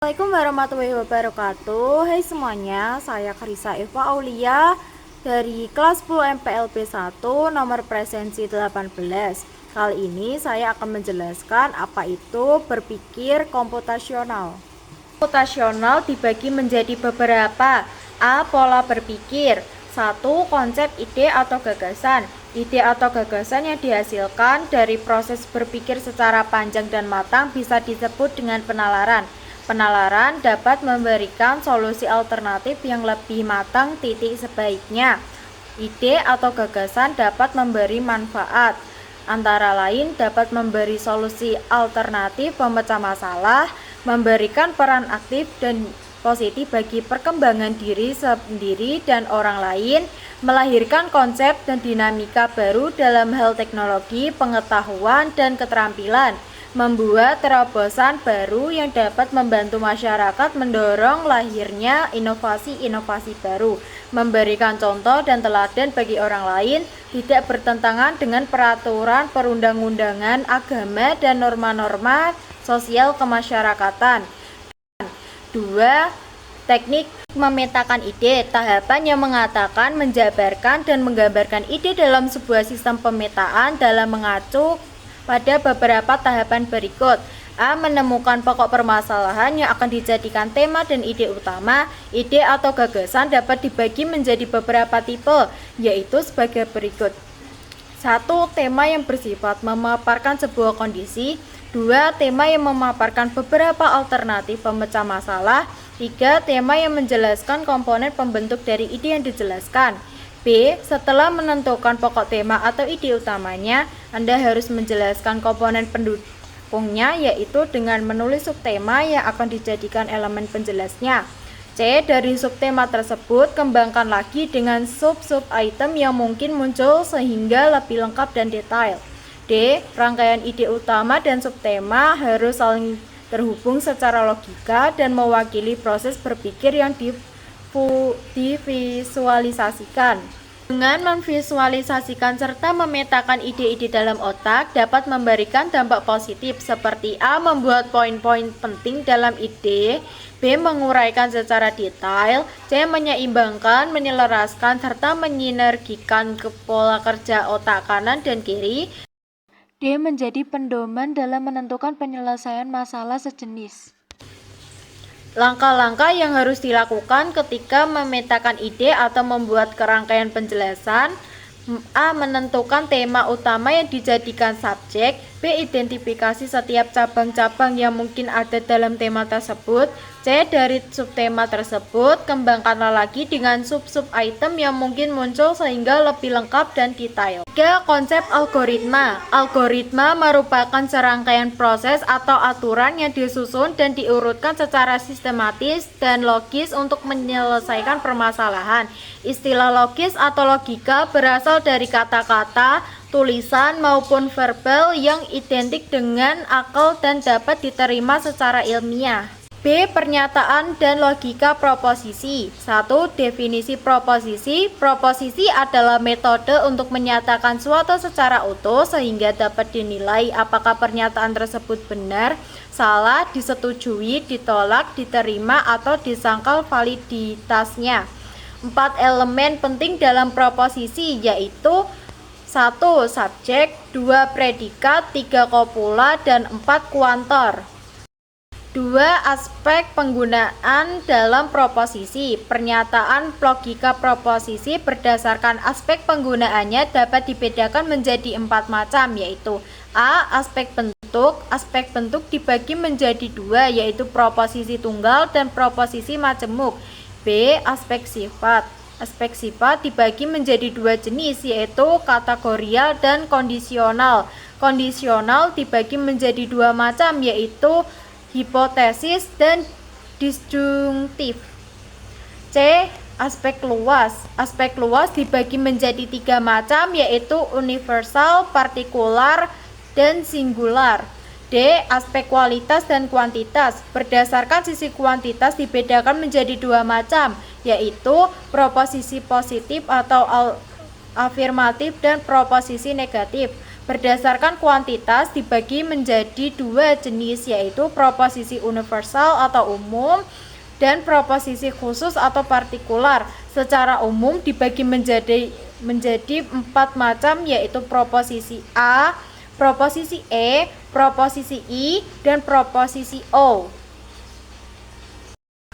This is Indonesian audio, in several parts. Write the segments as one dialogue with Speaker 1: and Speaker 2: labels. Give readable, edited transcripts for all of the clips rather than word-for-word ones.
Speaker 1: Assalamualaikum warahmatullahi wabarakatuh. Hai semuanya, saya Karisa Eva Aulia dari kelas 10 MPLB 1 nomor presensi 18. Kali ini saya akan menjelaskan apa itu berpikir komputasional. Komputasional dibagi menjadi beberapa. A. Pola berpikir. 1. Konsep ide atau gagasan. Ide atau gagasan yang dihasilkan dari proses berpikir secara panjang dan matang bisa disebut dengan penalaran. Penalaran dapat memberikan solusi alternatif yang lebih matang. Sebaiknya ide atau gagasan dapat memberi manfaat, antara lain dapat memberi solusi alternatif pemecah masalah, memberikan peran aktif dan positif bagi perkembangan diri sendiri dan orang lain, melahirkan konsep dan dinamika baru dalam hal teknologi, pengetahuan, dan keterampilan, membuat terobosan baru yang dapat membantu masyarakat mendorong lahirnya inovasi-inovasi baru, memberikan contoh dan teladan bagi orang lain, tidak bertentangan dengan peraturan perundang-undangan, agama, dan norma-norma sosial kemasyarakatan. 2. Teknik memetakan ide. Tahapan yang mengatakan, menjabarkan, dan menggambarkan ide dalam sebuah sistem pemetaan dalam mengacu pada beberapa tahapan berikut. A. Menemukan pokok permasalahan yang akan dijadikan tema dan ide utama. Ide atau gagasan dapat dibagi menjadi beberapa tipe, yaitu sebagai berikut. 1. Tema yang bersifat memaparkan sebuah kondisi. 2. Tema yang memaparkan beberapa alternatif pemecah masalah. 3. Tema yang menjelaskan komponen pembentuk dari ide yang dijelaskan. B. Setelah menentukan pokok tema atau ide utamanya, Anda harus menjelaskan komponen pendukungnya, yaitu dengan menulis subtema yang akan dijadikan elemen penjelasnya. C. Dari subtema tersebut, kembangkan lagi dengan sub-sub item yang mungkin muncul sehingga lebih lengkap dan detail. D. Rangkaian ide utama dan subtema harus saling terhubung secara logika dan mewakili proses berpikir yang divisualisasikan. Dengan memvisualisasikan serta memetakan ide-ide dalam otak dapat memberikan dampak positif seperti A. Membuat poin-poin penting dalam ide, B. Menguraikan secara detail, C. Menyeimbangkan, menyelaraskan, serta menyinergikan ke pola kerja otak kanan dan kiri, D. Menjadi pedoman dalam menentukan penyelesaian masalah sejenis. Langkah-langkah yang harus dilakukan ketika memetakan ide atau membuat kerangkaian penjelasan. A. Menentukan tema utama yang dijadikan subjek. B. Identifikasi setiap cabang-cabang yang mungkin ada dalam tema tersebut. C. Dari subtema tersebut, kembangkanlah lagi dengan sub-sub item yang mungkin muncul sehingga lebih lengkap dan detail. 3. Konsep algoritma. Algoritma merupakan serangkaian proses atau aturan yang disusun dan diurutkan secara sistematis dan logis untuk menyelesaikan permasalahan. Istilah logis atau logika berasal dari kata-kata, tulisan, maupun verbal yang identik dengan akal dan dapat diterima secara ilmiah. B. Pernyataan dan logika proposisi. 1. Definisi proposisi. Proposisi adalah metode untuk menyatakan suatu secara utuh sehingga dapat dinilai apakah pernyataan tersebut benar, salah, disetujui, ditolak, diterima, atau disangkal validitasnya. 4 elemen penting dalam proposisi yaitu 1. Subjek, 2. Predikat, 3. Kopula, dan 4. Kuantor. 2. Aspek penggunaan dalam proposisi. Pernyataan logika proposisi berdasarkan aspek penggunaannya dapat dibedakan menjadi 4 macam, yaitu A. Aspek bentuk. Aspek bentuk dibagi menjadi 2, yaitu proposisi tunggal dan proposisi majemuk. B. Aspek sifat. Aspek sifat dibagi menjadi 2 jenis, yaitu kategorial dan kondisional. Kondisional dibagi menjadi 2 macam, yaitu hipotesis dan disjungtif. C. Aspek luas. Aspek luas dibagi menjadi 3 macam, yaitu universal, partikular, dan singular. D. Aspek kualitas dan kuantitas. Berdasarkan sisi kuantitas dibedakan menjadi 2 macam, yaitu proposisi positif atau afirmatif dan proposisi negatif. berdasarkan kuantitas dibagi menjadi dua jenis, yaitu proposisi universal atau umum dan proposisi khusus atau partikular. Secara umum dibagi menjadi 4 macam, yaitu proposisi A, proposisi E, proposisi I, dan proposisi O.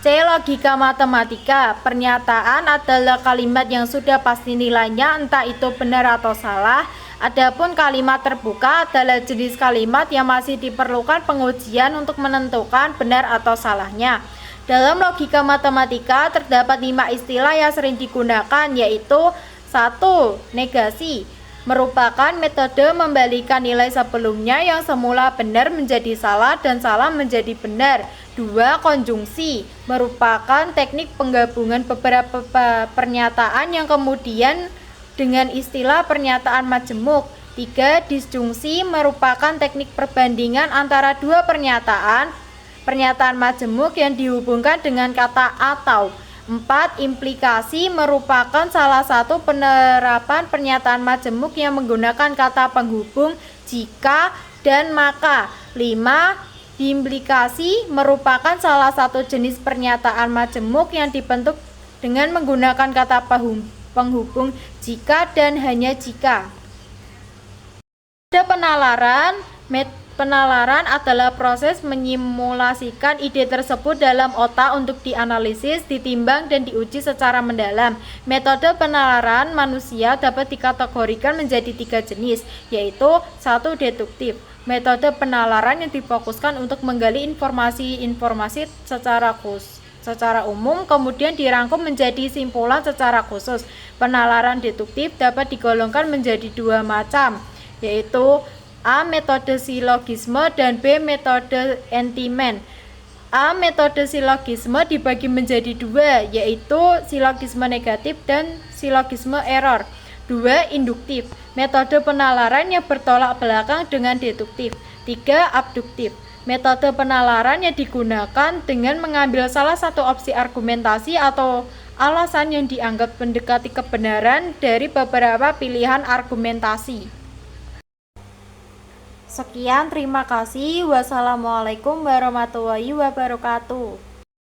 Speaker 1: C. Logika matematika. Pernyataan adalah kalimat yang sudah pasti nilainya, entah itu benar atau salah. Adapun kalimat terbuka adalah jenis kalimat yang masih diperlukan pengujian untuk menentukan benar atau salahnya. Dalam logika matematika terdapat 5 istilah yang sering digunakan, yaitu 1. Negasi, merupakan metode membalikan nilai sebelumnya yang semula benar menjadi salah dan salah menjadi benar. 2. Konjungsi, merupakan teknik penggabungan beberapa pernyataan yang kemudian dengan istilah pernyataan majemuk. 3. Disjungsi, merupakan teknik perbandingan antara dua pernyataan majemuk yang dihubungkan dengan kata atau. 4. Implikasi, merupakan salah satu penerapan pernyataan majemuk yang menggunakan kata penghubung jika dan maka. 5. Implikasi merupakan salah satu jenis pernyataan majemuk yang dibentuk dengan menggunakan kata penghubung jika dan hanya jika. Ada penalaran. Penalaran adalah proses menyimulasikan ide tersebut dalam otak untuk dianalisis, ditimbang, dan diuji secara mendalam. Metode penalaran manusia dapat dikategorikan menjadi 3 jenis, yaitu 1. Deduktif, metode penalaran yang difokuskan untuk menggali informasi secara umum, kemudian dirangkum menjadi simpulan secara khusus. Penalaran deduktif dapat digolongkan menjadi 2 macam, yaitu A. Metode silogisme dan B. Metode Entymen. A. Metode silogisme dibagi menjadi 2, yaitu silogisme negatif dan silogisme error. 2. Induktif, metode penalaran yang bertolak belakang dengan deduktif. 3. Abduktif, metode penalaran yang digunakan dengan mengambil salah satu opsi argumentasi atau alasan yang dianggap mendekati kebenaran dari beberapa pilihan argumentasi. Sekian, terima kasih. Wassalamualaikum warahmatullahi wabarakatuh.